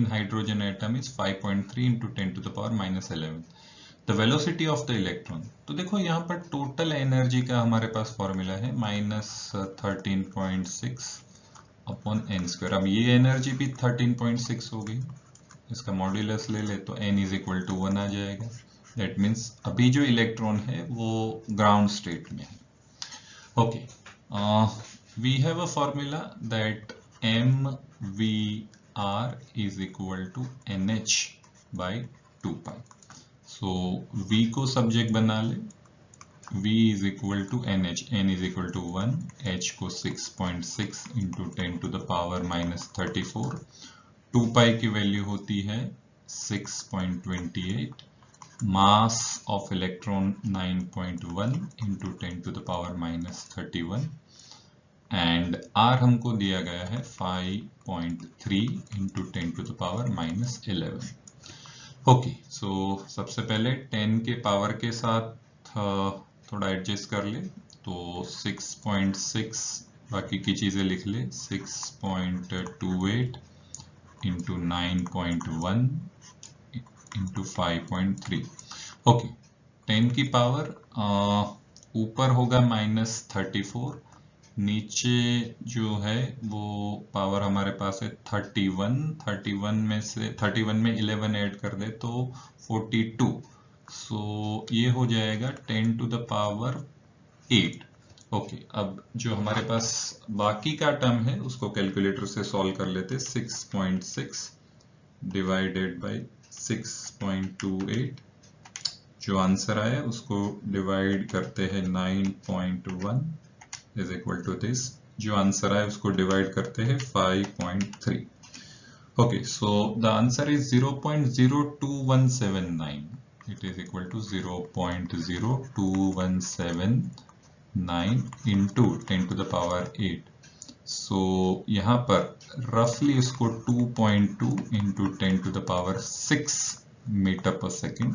in hydrogen atom is 5.3 into 10 to the power -11. The velocity of the electron, तो देखो यहाँ पर total energy का हमारे पास formula है -13.6 upon n²। अब ये energy भी 13.6 हो गई, इसका मॉड्यूलस ले ले तो n इज इक्वल टू 1 आ जाएगा। दैट मीन्स अभी जो इलेक्ट्रॉन है वो ग्राउंड स्टेट में है। Okay, we have a formula that mvr is equal to nh by 2 pi. सो v को सब्जेक्ट बना ले, v is equal to nh, n is equal to 1, h को 6.6 into 10 to the power -34, 2 पाई की value होती है 6.28, mass of electron 9.1 into 10 to the power -31 and r हमको दिया गया है 5.3 into 10 to the power -11। Okay, सो सबसे पहले 10 के पावर के साथ थोड़ा एडजस्ट कर ले, तो 6.6 बाकी की चीजें लिख ले, 6.28 into 9.1 इंटू 5.3। ओके, 10 की पावर ऊपर होगा -34, नीचे जो है वो पावर हमारे पास है 31। 31 में से 31 में 11 ऐड कर दे तो 42। सो ये हो जाएगा 10 टू द पावर 8। ओके, अब जो हमारे पास बाकी का टर्म है उसको कैलकुलेटर से सॉल्व कर लेते। 6.6 डिवाइडेड बाय 6.28, जो आंसर आया उसको डिवाइड करते हैं 9.1 इज इक्वल टू दिस, जो आंसर आया उसको डिवाइड करते हैं 5.3। Okay, so the answer is 0.02179। It is equal to 0.02179 into 10 to the power 8। सो यहाँ पर रफली इसको 2.2 into 10 to the power 6 metre पर सेकेंड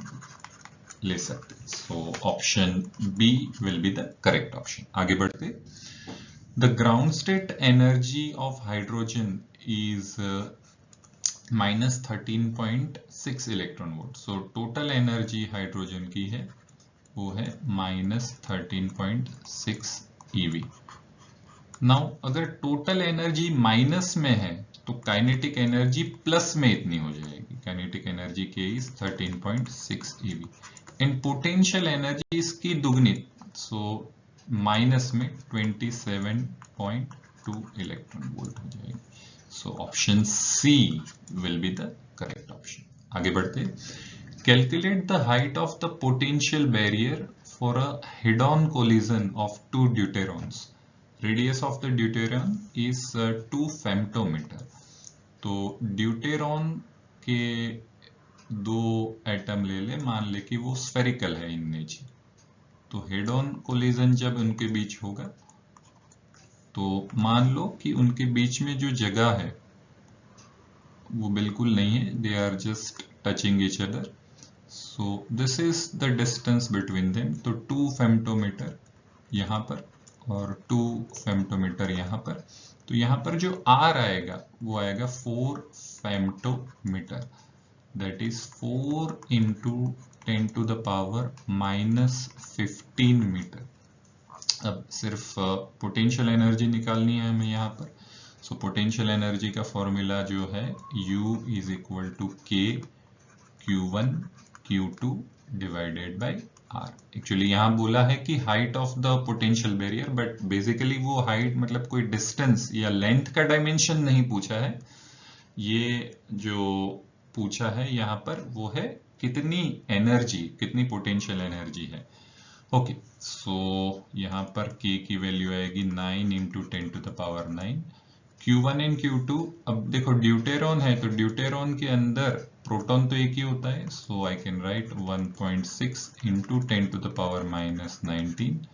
ले सकते। So option B will be the correct option. आगे बढ़ते, the ground state energy of hydrogen is -13.6 electron volt. So total energy hydrogen की है वो है -13.6 EV। नाउ अगर टोटल एनर्जी माइनस में है तो काइनेटिक एनर्जी प्लस में इतनी हो जाएगी। काइनेटिक एनर्जी के is 13.6 EV and potential energy इसकी दुगनी, सो माइनस में 27.2 इलेक्ट्रॉन वोल्ट हो जाएगी। So option C will be the correct option. आगे बढ़ते, calculate the height of the potential barrier for a head on collision of two deuterons. Radius of the deuteron is 2 femtometre. तो deuteron के दो atom ले ले, मान ले कि वो स्फेरिकल है इन नेचर, तो हेड ऑन कोलिजन जब उनके बीच होगा तो मान लो कि उनके बीच में जो जगह है वो बिल्कुल नहीं है, they are just touching each other. So this is the distance between them. तो 2 फेम्टोमीटर यहाँ पर और 2 फेम्टोमीटर यहाँ पर। तो यहाँ पर जो R आएगा वो आएगा 4 femtometre, that is 4 into 10 to the power -15 metre. अब सिर्फ पोटेंशियल एनर्जी निकालनी है हमें यहाँ पर। सो पोटेंशियल एनर्जी का फॉर्मूला जो है U is equal to K Q1 Q2 divided by R। Actually यहाँ बोला है कि height of the potential barrier, but basically वो हाइट मतलब कोई डिस्टेंस या लेंथ का डायमेंशन नहीं पूछा है। ये जो पूछा है यहाँ पर वो है कितनी एनर्जी, कितनी पोटेंशियल एनर्जी है। ओके, सो यहाँ पर K की वैल्यू आएगी 9 into 10 to the power 9। Q1 and Q2, अब देखो ड्यूटेरॉन है तो ड्यूटेरॉन के अंदर प्रोटॉन तो एक ही होता है, so I can write 1.6 into 10 to the power -19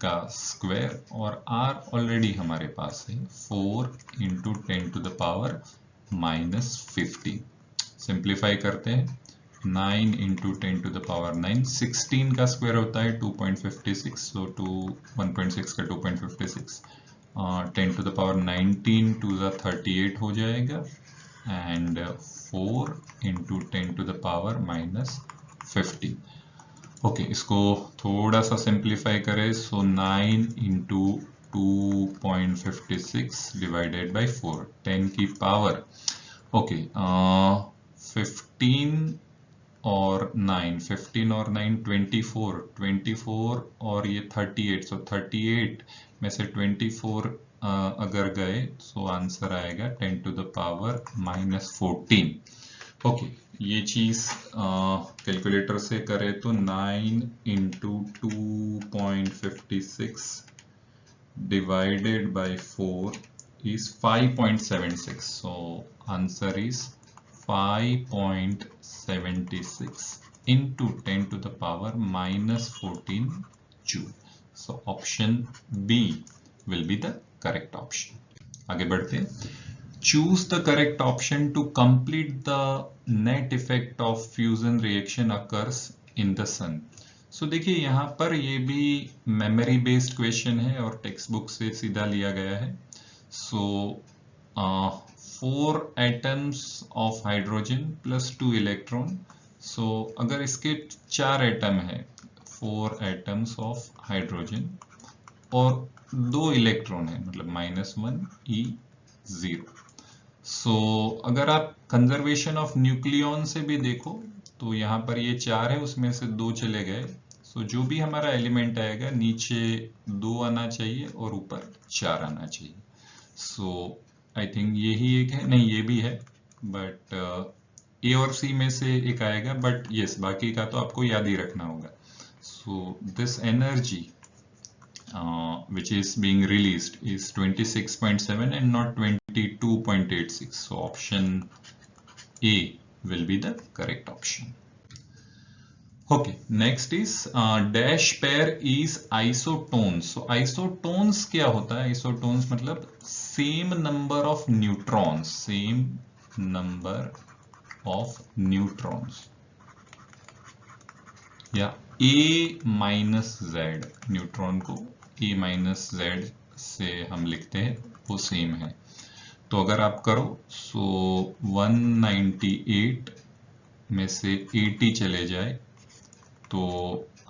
का स्क्वायर, और R ऑलरेडी हमारे पास है 4 into 10 to the power -15। Simplify करते हैं, 9 इंटू 10 टू द पावर 9, 16 का स्क्वायर होता है 2.56, सो 1.6 का 2.56, 10 to the power 19 to the 38 हो जाएगा, and 4 into 10 to the power -15। Okay, इसको थोड़ा सा सिंप्लीफाई करें, सो 9 इंटू 2.56 डिवाइडेड बाई 4, 10 की पावर, ओके, 15 और 9, 15 और 9 24, 24 और ये 38, सो 38 में से 24 अगर गए सो आंसर आएगा 10 टू द पावर -14। ओके, ये चीज कैलकुलेटर से करें तो 9 into 2.56 divided by 4 is 5.76, so answer is 5.76 into 10 to the power -14 joule. So option B will be the correct option. आगे बढ़ते हैं, choose the correct option to complete the net effect of fusion reaction occurs in the sun. So देखिए यहाँ पर ये भी memory based question है और टेक्स्ट बुक से सीधा लिया गया है। So 4 atoms of hydrogen plus 2 electron. सो अगर इसके 4 एटम है, 4 एटम्स ऑफ हाइड्रोजन और 2 इलेक्ट्रॉन है, मतलब -1 E0। सो अगर आप कंजर्वेशन ऑफ न्यूक्लियॉन से भी देखो तो यहाँ पर ये 4 है, उसमें से 2 चले गए। सो जो भी हमारा एलिमेंट आएगा नीचे 2 आना चाहिए और ऊपर 4 आना चाहिए। सो आई थिंक यही एक है, नहीं ये भी है, बट ए और सी में से एक आएगा, बट यस बाकी का तो आपको याद ही रखना होगा। So this energy which is being released is 26.7 and not 22.86. So option A will be the correct option. Okay, next is dash pair is isotones. So isotones क्या होता है? Isotones मतलब same number of neutrons, same number of neutrons या A minus Z, neutron को A minus Z से हम लिखते हैं, वो सेम है। तो अगर आप करो सो 198 में से 80 चले जाए तो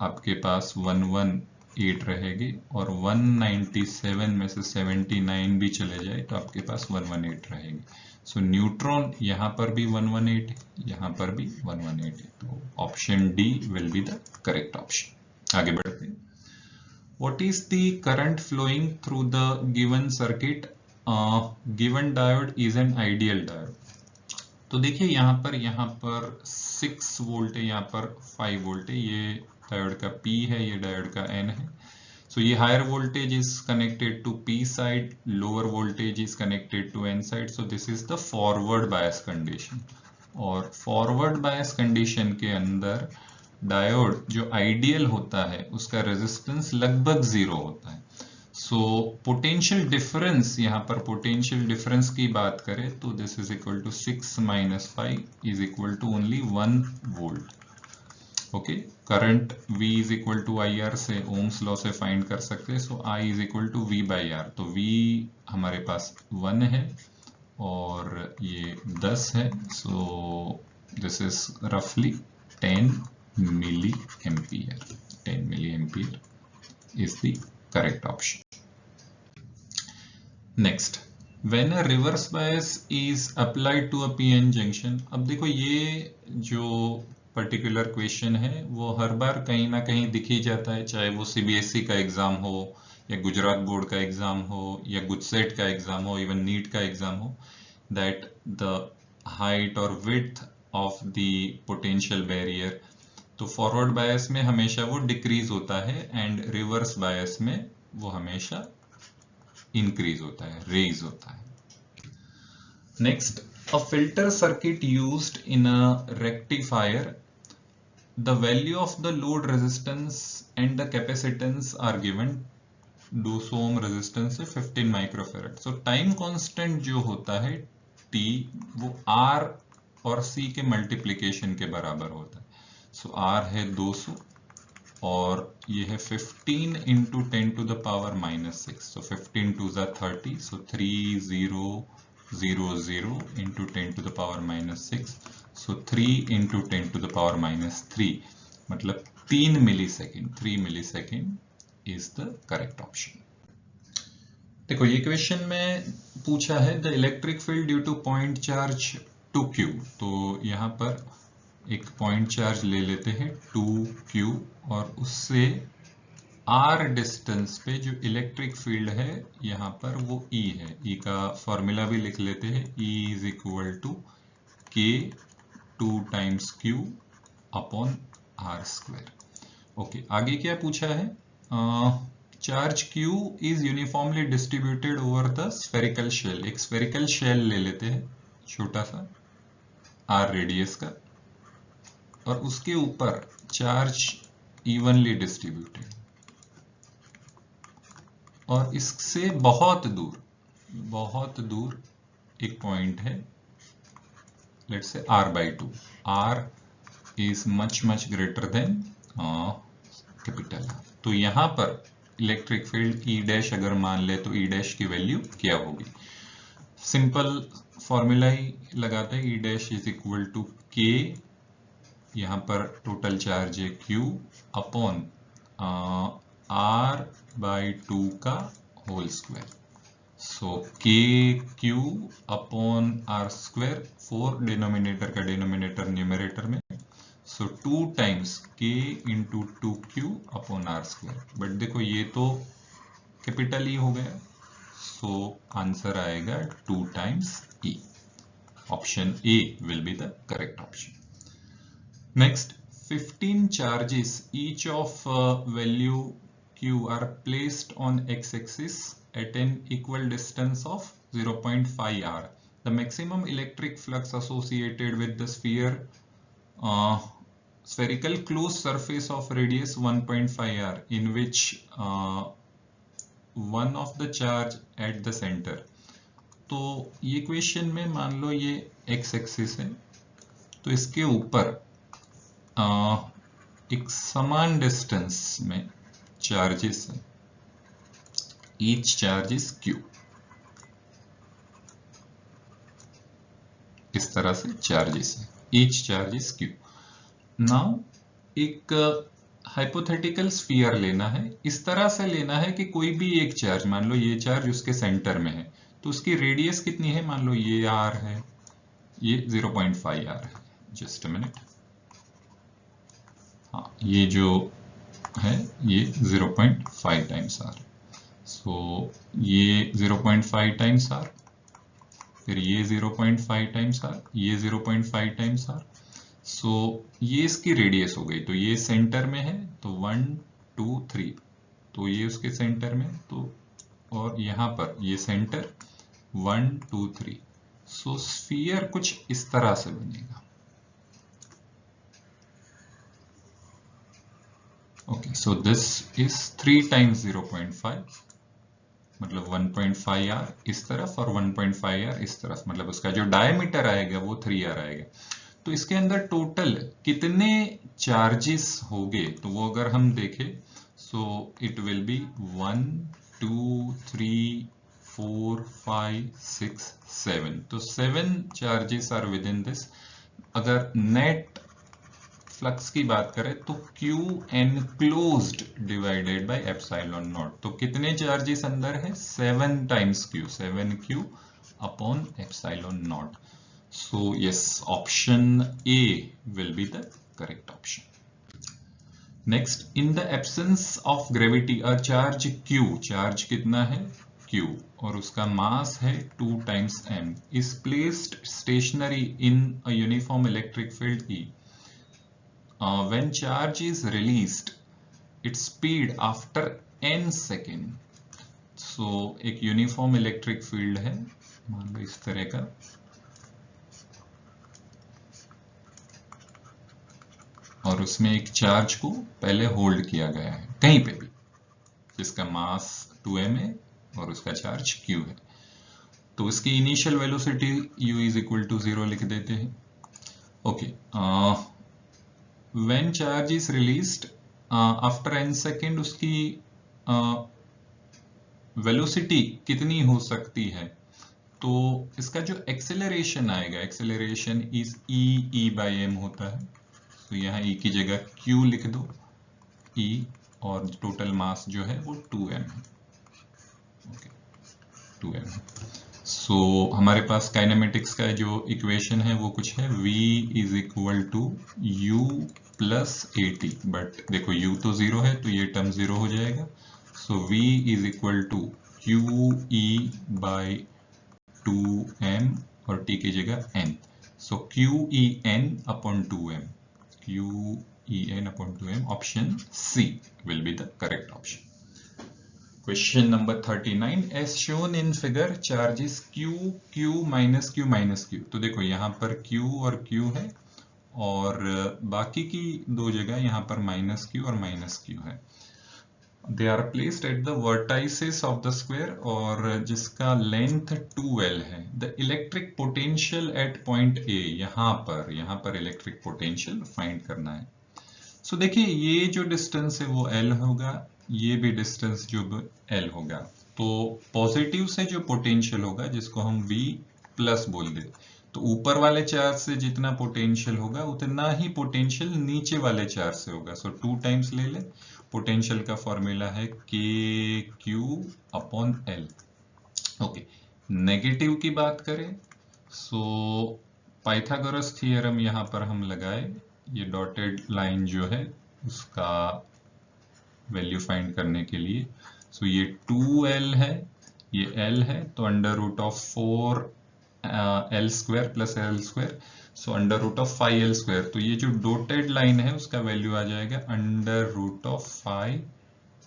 आपके पास 118 रहेगी, और 197 में से 79 भी चले जाए तो आपके पास 118 रहेगी। सो न्यूट्रॉन यहाँ पर भी 118 है, यहाँ पर भी 118 है, तो option D will be the correct option. आगे बढ़ते हैं। What is the current flowing through the given circuit? Given diode is an ideal diode. तो देखिए यहाँ पर 6 वोल्ट है, यहाँ पर 5 वोल्ट है, ये डायोड का P है, ये डायोड का N है। So ये higher voltage is connected to P side, lower voltage is connected to N side. So this is the forward bias condition. और forward bias condition के अंदर डायोड जो आइडियल होता है उसका रेजिस्टेंस लगभग 0 होता है। सो पोटेंशियल डिफरेंस, यहाँ पर पोटेंशियल डिफरेंस की बात करें तो this is equal to 6 - 5 is equal to only 1 volt. Okay, current V is equal to IR से ओम्स लॉ से फाइंड कर सकते हैं। So I is equal to V/R, तो V हमारे पास 1 है और ये 10 है। सो दिस इज रफली 10 milliampere. 10 milliampere is the correct option. Next, when a reverse bias is applied to a PN junction. अब देखो ये जो पर्टिकुलर क्वेश्चन है वो हर बार कहीं ना कहीं दिख ही जाता है, चाहे वो CBSE का एग्जाम हो या गुजरात बोर्ड का एग्जाम हो या गुजसेट का एग्जाम हो, इवन नीट का एग्जाम हो, that the height or width of the potential barrier, तो फॉरवर्ड बायस में हमेशा वो डिक्रीज होता है एंड रिवर्स बायस में वो हमेशा इंक्रीज होता है, रेज होता है। Next, a filter circuit used in a rectifier, the value of the load resistance and the capacitance are given. 200 ohm resistance है, 15 माइक्रोफेरेड। सो टाइम कांस्टेंट जो होता है T, वो R और C के मल्टीप्लीकेशन के बराबर होता है। सो R है 200 और ये है 15 into 10 to the power -6, so 15 2 ज़ा 30, so 3000 into 10 to the power -6, so 3 into 10 to the power -3, मतलब 3 millisecond. 3 millisecond is the correct option. देखो ये क्वेश्चन में पूछा है the electric field due to point charge 2Q। तो यहाँ पर एक पॉइंट चार्ज ले लेते हैं 2Q और उससे R डिस्टेंस पे जो इलेक्ट्रिक फील्ड है यहाँ पर वो E है। E का फॉर्मूला भी लिख लेते हैं, E is equal to K 2 times Q upon R²। Okay, आगे क्या पूछा है? Charge Q is uniformly distributed over the spherical shell. एक स्फेरिकल शेल ले लेते हैं छोटा सा R रेडियस का, और उसके ऊपर चार्ज इवनली डिस्ट्रीब्यूटेड, और इससे बहुत दूर एक पॉइंट है, लेट्स से R/2। R is much greater than capital R। तो यहां पर इलेक्ट्रिक फील्ड E' अगर मान ले तो E' की वैल्यू क्या होगी? सिंपल फॉर्मूला ही लगाते हैं, E' is equal to K यहाँ पर टोटल चार्ज है Q अपॉन R/2 का whole square. So KQ upon R², 4 denominator का डिनोमिनेटर न्यूमरेटर में, so 2 times K into 2Q upon R²। But देखो ये तो कैपिटल E हो गया, सो आंसर आएगा 2 times E। Option A will be the correct option. Next, 15 charges, each of value Q, are placed on x-axis at an equal distance of 0.5 r. The maximum electric flux associated with the spherical closed surface of radius 1.5 r, in which one of the charge at the center. तो ये question में मान लो ये x axis है, तो इसके ऊपर एक समान डिस्टेंस में चार्जेस है, ईच चार्ज इज Q। इस तरह से चार्जेस है, each charge is Q। Now एक हाइपोथेटिकल स्फीयर लेना है, इस तरह से लेना है कि कोई भी एक चार्ज, मान लो ये चार्ज उसके सेंटर में है, तो उसकी रेडियस कितनी है, मान लो ये r है, ये 0.5 r है। जस्ट अ मिनट, हाँ ये जो है ये 0.5 टाइम्स r, सो ये 0.5 टाइम्स r, फिर ये 0.5 टाइम्स r, ये 0.5 टाइम्स r, सो ये इसकी रेडियस हो गई। तो ये सेंटर में है, तो 1 2 3, तो ये उसके सेंटर में, तो और यहाँ पर ये सेंटर 1 2 3, सो स्फीयर कुछ इस तरह से बनेगा। Okay, so this is 3 times 0.5, मतलब 1.5 r इस तरफ और 1.5 r इस तरफ, मतलब उसका जो डायमीटर आएगा वो 3 r आएगा। तो इसके अंदर टोटल कितने चार्जेस होंगे, तो वो अगर हम देखें, सो इट विल बी 1 2 3 4 5 6 7, तो 7 charges are within this. अगर नेट फ्लक्स की बात करें तो Q enclosed divided by epsilon naught, तो कितने चार्जेस अंदर है, 7 times Q, 7Q upon epsilon naught. So yes, option A will be the correct option. Next, in the absence of gravity, a charge Q, charge कितना है Q, और उसका mass है 2 times m, is placed stationary in a uniform electric field E. When charge is released, its speed after n second. So एक uniform electric field है, मान लो इस तरह का, और उसमें एक चार्ज को पहले होल्ड किया गया है कहीं पे भी, जिसका मास 2m है और उसका चार्ज Q है। तो इसकी initial velocity u is equal to 0 लिख देते हैं। Okay, when charge is released after n second, उसकी वेलोसिटी कितनी हो सकती है, तो इसका जो एक्सेलरेशन आएगा, acceleration is e by m होता है, तो यहाँ E की जगह Q लिख दो, E, और टोटल मास जो है वो 2m है। ओके, 2m है। सो हमारे पास काइनेमेटिक्स का जो इक्वेशन है वो कुछ है, V is equal to U plus AT, but देखो U तो 0 है तो ये टर्म 0 हो जाएगा, so V is equal to QE by 2m और T की जगह n, so QEn upon 2m, QEn upon 2m, option C will be the correct option. Question number 39, as shown in figure, charges Q, Q minus Q minus Q। तो देखो यहाँ पर Q और Q है, और बाकी की दो जगह यहाँ पर माइनस Q और माइनस Q है। They are placed at the vertices of the square, और जिसका लेंथ 2L है। The electric potential at point A, यहाँ पर इलेक्ट्रिक पोटेंशियल फाइंड करना है। सो देखिए ये जो डिस्टेंस है वो L होगा, ये भी डिस्टेंस जो L होगा, तो पॉजिटिव से जो पोटेंशियल होगा जिसको हम V प्लस बोल दे, तो तो ऊपर वाले चार्ज से जितना पोटेंशियल होगा उतना ही पोटेंशियल नीचे वाले चार्ज से होगा। सो 2 टाइम्स ले ले। पोटेंशियल का फॉर्मूला है के q upon L. Okay, negative की बात करें सो पाइथागोरस थियरम यहां पर हम लगाए। ये डॉटेड लाइन जो है उसका वैल्यू फाइंड करने के लिए। सो ये 2l है, ये l है, तो under root of 4l square plus l square, so under root of 5l square. तो ये जो डॉटेड लाइन है उसका वैल्यू आ जाएगा under root of 5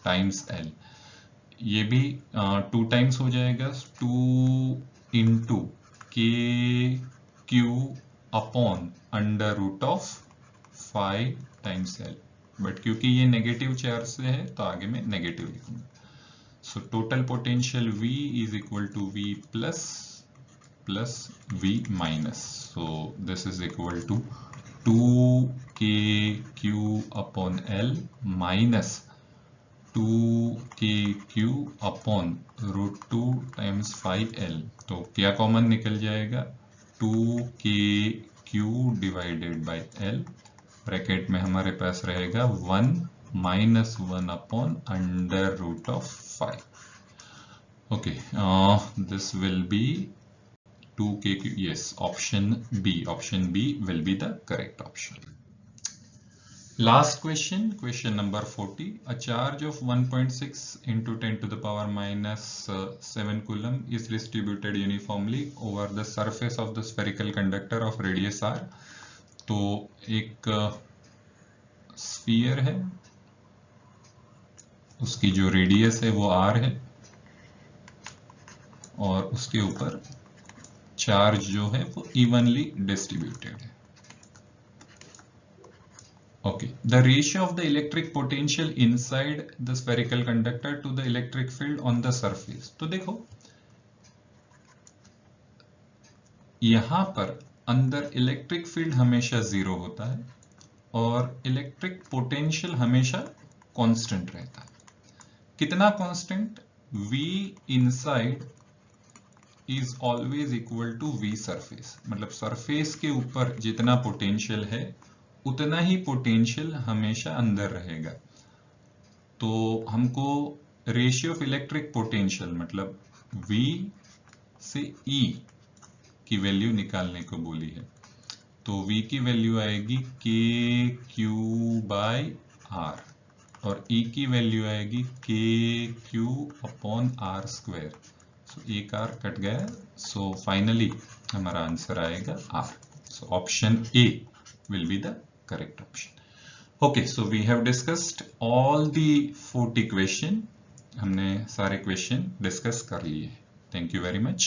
times l। ये भी 2 टाइम्स हो जाएगा, 2 into k q upon under root of 5 times l। But क्योंकि ये नेगेटिव चार्ज से है तो आगे मैं नेगेटिव लिखूंगा। So total potential V is equal to V plus V minus. So this is equal to 2kq upon L minus 2kq upon root 2 times 5L। तो क्या कॉमन निकल जाएगा, 2kq divided by L। Bracket में हमारे पास रहेगा 1 minus 1 upon under root of 5। Okay, this will be 2kq। Yes, option B will be the correct option. Last question, question number 40. A charge of 1.6 into 10 to the power minus 7 coulomb is distributed uniformly over the surface of the spherical conductor of radius r. तो एक sphere है, उसकी जो radius है वो r है और उसके ऊपर चार्ज जो है वो इवनली डिस्ट्रीब्यूटेड है। Okay, the ratio of the electric potential inside the spherical conductor to the electric field on the surface. तो देखो यहां पर अंदर इलेक्ट्रिक फील्ड हमेशा 0 होता है और इलेक्ट्रिक पोटेंशियल हमेशा कांस्टेंट रहता है। कितना constant? V inside is always equal to V surface. मतलब सरफेस के ऊपर जितना पोटेंशियल है उतना ही पोटेंशियल हमेशा अंदर रहेगा। तो हमको रेशियो ऑफ इलेक्ट्रिक पोटेंशियल मतलब V से E की वैल्यू निकालने को बोली है। तो V की वैल्यू आएगी KQ बाय R और E की वैल्यू आएगी KQ अपॉन R स्क्वायर। सो एक R कट गया, सो फाइनली हमारा आंसर आएगा R। So option A will be the correct option. Okay, so we have discussed all the 40 question. हमने सारे question discuss कर लिए। Thank you very much.